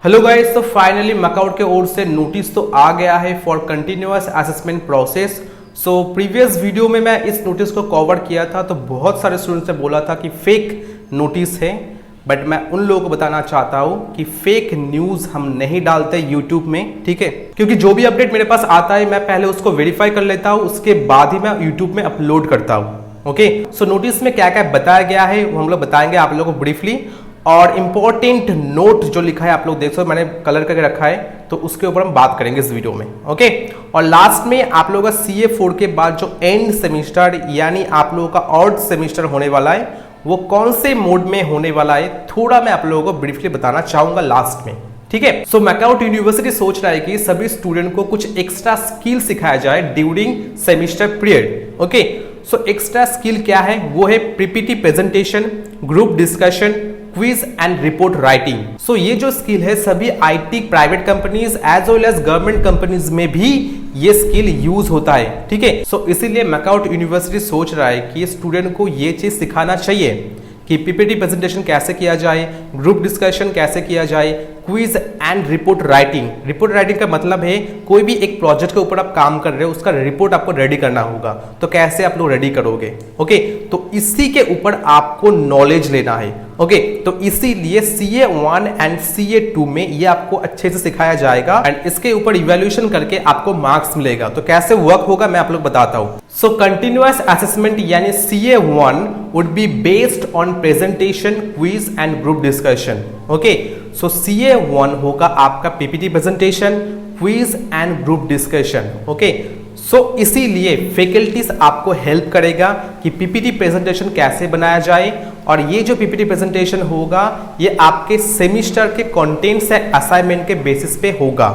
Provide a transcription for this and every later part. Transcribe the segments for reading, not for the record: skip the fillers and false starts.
Hello guys, तो finally MAKAUT के ओर से नोटिस तो आ गया है for continuous assessment process. So previous video में मैं इस नोटिस को कवर किया था, तो बहुत सारे स्टूडेंट्स ने बोला था कि फेक नोटिस है, बट मैं उन लोगों को बताना चाहता हूँ कि फेक न्यूज़ हम नहीं डालते यूट्यूब में, ठीक है। क्योंकि जो भी अपडेट मेरे पास आता है मैं पहले उसको वेरीफाई कर लेता हूँ, उसके बाद ही मैं यूट्यूब में अपलोड करता हूँ। ओके, सो नोटिस में क्या क्या बताया गया है वो हम लोग बताएंगे आप लोगों को ब्रीफली। और इंपॉर्टेंट नोट जो लिखा है आप लोग देख सकते हो, मैंने कलर करके रखा है, तो उसके ऊपर हम बात करेंगे इस वीडियो में। ओके, और लास्ट में आप लोगों का CA4 के बाद जो एंड सेमिस्टर यानी आप लोगों का ऑड सेमिस्टर होने वाला है वो कौन से मोड में होने वाला है, थोड़ा मैं आप लोगों को ब्रीफली बताना चाहूंगा लास्ट में, ठीक है। सो मैकआउट यूनिवर्सिटी सोच रहा है कि सभी स्टूडेंट को कुछ एक्स्ट्रा स्किल सिखाया जाए during semester period. Okay, so extra skill क्या है, वो है PPT presentation, group discussion, quiz and report writing. So ये जो स्किल है सभी IT private companies as well as government companies में भी ये स्किल यूज होता है, ठीक है। सो इसीलिए मैकआउट यूनिवर्सिटी सोच रहा है कि स्टूडेंट को ये चीज सिखाना चाहिए कि पीपीटी प्रेजेंटेशन कैसे किया जाए, ग्रुप डिस्कशन कैसे किया जाए, quiz and report writing. Report writing का मतलब है कोई भी एक प्रोजेक्ट के ऊपर आप काम कर रहे हो, उसका रिपोर्ट आपको रेडी करना होगा, तो कैसे आप लोग रेडी करोगे। ओके, तो इसी के ऊपर आपको नॉलेज लेना है। ओके, तो इसीलिए CA1 एंड CA2 में ये आपको अच्छे से सिखाया जाएगा एंड इसके ऊपर इवैल्यूएशन करके आपको मार्क्स मिलेगा। तो कैसे वर्क होगा मैं आप लोग बताता हूं। सो कंटिन्यूअस असेसमेंट यानी CA1 would be based on presentation, quiz and group discussion. Okay, so CA1 होगा आपका PPT presentation, quiz and group discussion. Okay, so इसीलिए फैकल्टीज आपको हेल्प करेगा कि पीपीटी प्रेजेंटेशन कैसे बनाया जाए, और ये जो पीपीटी प्रेजेंटेशन होगा ये आपके सेमिस्टर के कंटेंट्स या असाइनमेंट के बेसिस पे होगा,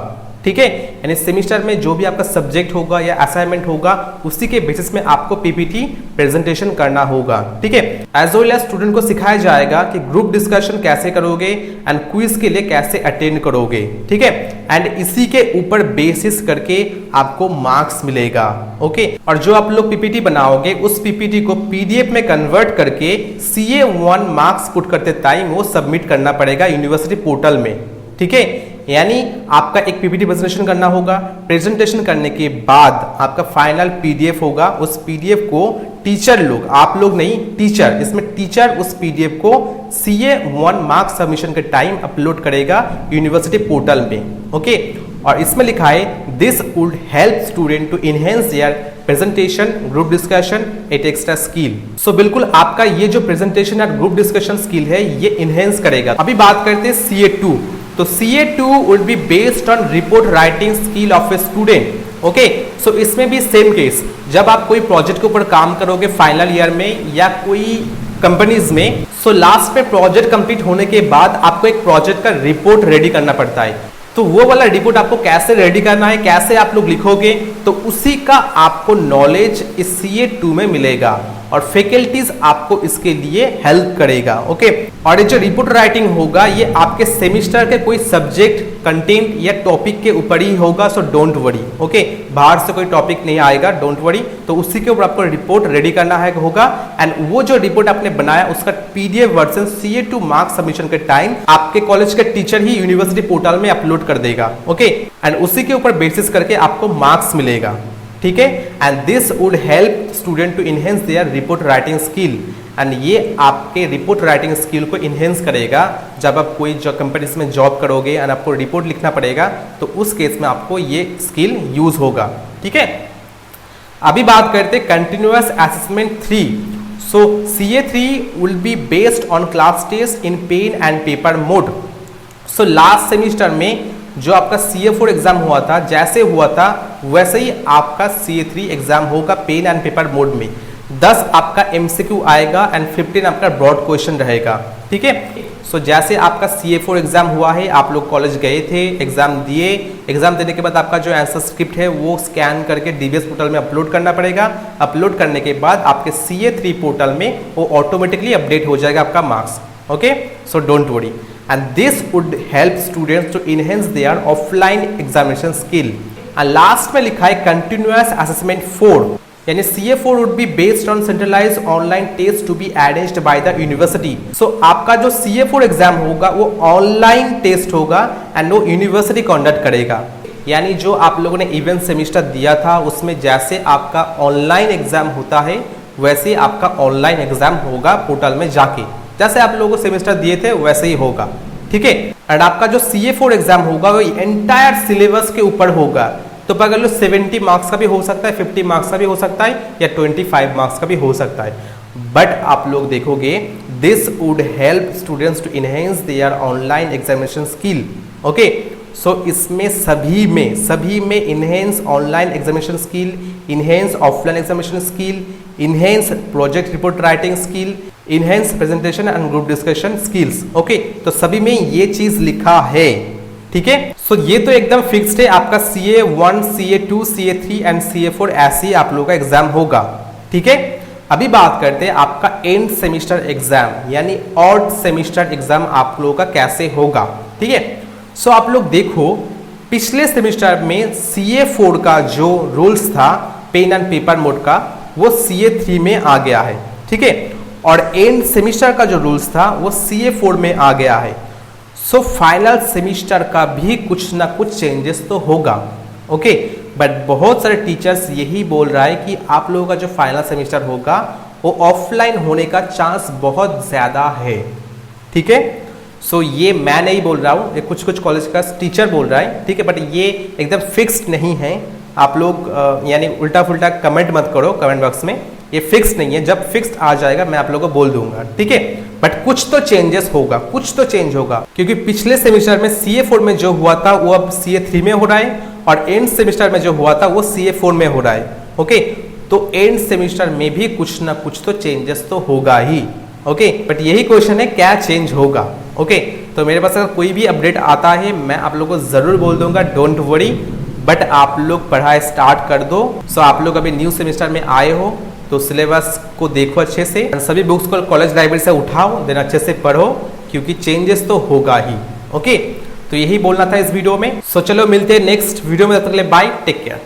ठीक है। यानी सेमिस्टर में जो भी आपका सब्जेक्ट होगा या असाइनमेंट होगा उसी के बेसिस में आपको पीपीटी प्रेजेंटेशन करना होगा, ठीक है। एज वेल एज स्टूडेंट को सिखाया जाएगा कि ग्रुप डिस्कशन कैसे करोगे एंड क्विज के लिए कैसे अटेंड करोगे, ठीक है। एंड इसी के ऊपर बेसिस करके आपको मार्क्स मिलेगा। ओके, और जो आप लोग पीपीटी बनाओगे उस पीपीटी को PDF में कन्वर्ट करके CA1 मार्क्स पुट करते टाइम वो सबमिट करना पड़ेगा यूनिवर्सिटी पोर्टल में, ठीक है। यानी आपका एक पीपीटी प्रेजेंटेशन करना होगा, प्रेजेंटेशन करने के बाद आपका फाइनल PDF होगा, उस PDF को टीचर लोग, आप लोग नहीं, टीचर, इसमें टीचर उस PDF को CA1 मार्क्स सबमिशन के टाइम अपलोड करेगा यूनिवर्सिटी पोर्टल में। ओके, और इसमें लिखा है this would help student to enhance their presentation, group discussion at extra skill. So बिल्कुल आपका ये जो प्रेजेंटेशन या ग्रुप डिस्कशन स्किल है ये इनहेंस करेगा। अभी बात करते हैं CA2। तो CA2 would be based on report writing skill of a student. Okay, so इसमें भी सेम केस, जब आप कोई प्रोजेक्ट के ऊपर काम करोगे फाइनल ईयर में या कोई कंपनीज में, सो लास्ट में प्रोजेक्ट कंप्लीट होने के बाद आपको एक प्रोजेक्ट का रिपोर्ट रेडी करना पड़ता है। तो वो वाला रिपोर्ट आपको कैसे रेडी करना है, कैसे आप लोग लिखोगे, तो उसी का आपको नॉलेज इस CA2 में मिलेगा और फैकल्टीज आपको इसके लिए हेल्प करेगा। ओके, और ये जो रिपोर्ट राइटिंग होगा ये आपके सेमिस्टर के कोई सब्जेक्ट, कंटेंट या टॉपिक के ऊपर ही होगा, सो डोंट वरी। ओके, बाहर से कोई टॉपिक नहीं आएगा, डोंट वरी। तो उसी के ऊपर आपको रिपोर्ट रेडी करना है होगा एंड वो जो रिपोर्ट आपने बनाया उसका PDF version CA2 marks submission के टाइम आपके कॉलेज के टीचर ही यूनिवर्सिटी पोर्टल में अपलोड कर देगा। ओके, एंड उसी के ऊपर बेसिस करके आपको मार्क्स मिलेगा, ठीक है। And this would help student to enhance their report writing skill, and ये आपके रिपोर्ट राइटिंग स्किल को इनहेंस करेगा। जब आप कोई जो कंपनीज में जॉब करोगे एंड आपको रिपोर्ट लिखना पड़ेगा तो उस केस में आपको ये स्किल यूज होगा, ठीक है। अभी बात करते हैं continuous assessment 3। So CA3 will be based on class test in pen and paper mode. So last semester में जो आपका CA4 एग्जाम हुआ था, जैसे हुआ था वैसे ही आपका CA3 एग्जाम होगा पेन एंड पेपर मोड में। 10 आपका MCQ आएगा एंड 15 आपका ब्रॉड क्वेश्चन रहेगा, ठीक है। सो जैसे आपका CA4 एग्जाम हुआ है, आप लोग कॉलेज गए थे, एग्जाम दिए, एग्जाम देने के बाद आपका जो आंसर स्क्रिप्ट है वो स्कैन करके DBS पोर्टल में अपलोड करना पड़ेगा। अपलोड करने के बाद आपके CA3 पोर्टल में वो ऑटोमेटिकली अपडेट हो जाएगा आपका marks. Okay, so don't worry, and this would help students to enhance their offline examination skill। and last में लिखा है continuous assessment 4। यानी CA4 would be based on centralised online test to be arranged by the university. So आपका जो CA4 exam होगा वो online test होगा and वो यूनिवर्सिटी कंडक्ट करेगा। यानी जो आप लोगों ने इवेंट सेमेस्टर दिया था उसमें जैसे आपका ऑनलाइन एग्जाम होता है वैसे आपका ऑनलाइन एग्जाम होगा पोर्टल में जाके, जैसे आप लोगों को सेमेस्टर दिए थे वैसे ही होगा, ठीक है। एंड आपका जो CA4 एग्जाम होगा वो एंटायर सिलेबस के ऊपर होगा। तो पकड़ लो 70 मार्क्स का भी हो सकता है, 50 मार्क्स का भी हो सकता है या 25 मार्क्स का भी हो सकता है। बट आप लोग देखोगे this would help students to enhance their online examination skill. Okay, so इसमें सभी में enhance online examination skill, enhance offline examination skill, enhance project report writing skill, enhance presentation and group discussion skills. Okay, तो सभी में ये चीज लिखा है, ठीक है। सो ये तो एकदम फिक्स्ड है, आपका CA1, CA2, CA3 and CA4 ऐसे ही आप लोगों का एग्जाम होगा, ठीक है। अभी बात करते हैं आपका एंड सेमिस्टर एग्जाम यानी ऑड सेमिस्टर एग्जाम आप लोगों का कैसे होगा, ठीक है। सो आप लोग देखो पिछले सेमिस्टर में CA4 का जो रूल्स था पेन एंड पेपर मोड का वो CA3 में आ गया है, ठीक है। और एंड सेमिस्टर का जो रूल्स था वो CA4 में आ गया है। सो फाइनल सेमिस्टर का भी कुछ ना कुछ चेंजेस तो होगा, ओके। बट बहुत सारे टीचर्स यही बोल रहा है कि आप लोगों का जो फाइनल सेमिस्टर होगा वो ऑफलाइन होने का चांस बहुत ज़्यादा है, ठीक है। सो ये मैं नहीं बोल रहा हूँ, ये कुछ कॉलेज का टीचर बोल रहा है, ठीक है। बट ये एकदम फिक्स्ड नहीं है। आप लोग यानी उल्टा फुल्टा कमेंट मत करो कमेंट बॉक्स में, ये फिक्स नहीं है। जब फिक्स आ जाएगा मैं आप लोगों को बोल दूंगा, ठीक है। बट कुछ तो चेंजेस होगा, कुछ तो चेंज होगा, क्योंकि पिछले सेमिस्टर में CA4 में जो हुआ था वो अब CA3 में हो रहा है और एंड सेमिस्टर में जो हुआ था वो CA4 में हो रहा है, ओके। तो एंड सेमिस्टर में भी कुछ ना कुछ तो चेंजेस तो होगा ही, ओके। बट यही क्वेश्चन है क्या चेंज होगा, ओके। तो मेरे पास अगर कोई भी अपडेट आता है मैं आप लोगों को जरूर बोल दूंगा, डोंट वरी। बट आप लोग पढ़ाई स्टार्ट कर दो। सो आप लोग अभी न्यू सेमिस्टर में आए हो तो सिलेबस को देखो अच्छे से, सभी बुक्स को कॉलेज लाइब्रेरी से उठाओ, देन अच्छे से पढ़ो, क्योंकि चेंजेस तो होगा ही, ओके। तो यही बोलना था इस वीडियो में। सो चलो मिलते हैं नेक्स्ट वीडियो में, तब तक के लिए बाय, टेक केयर।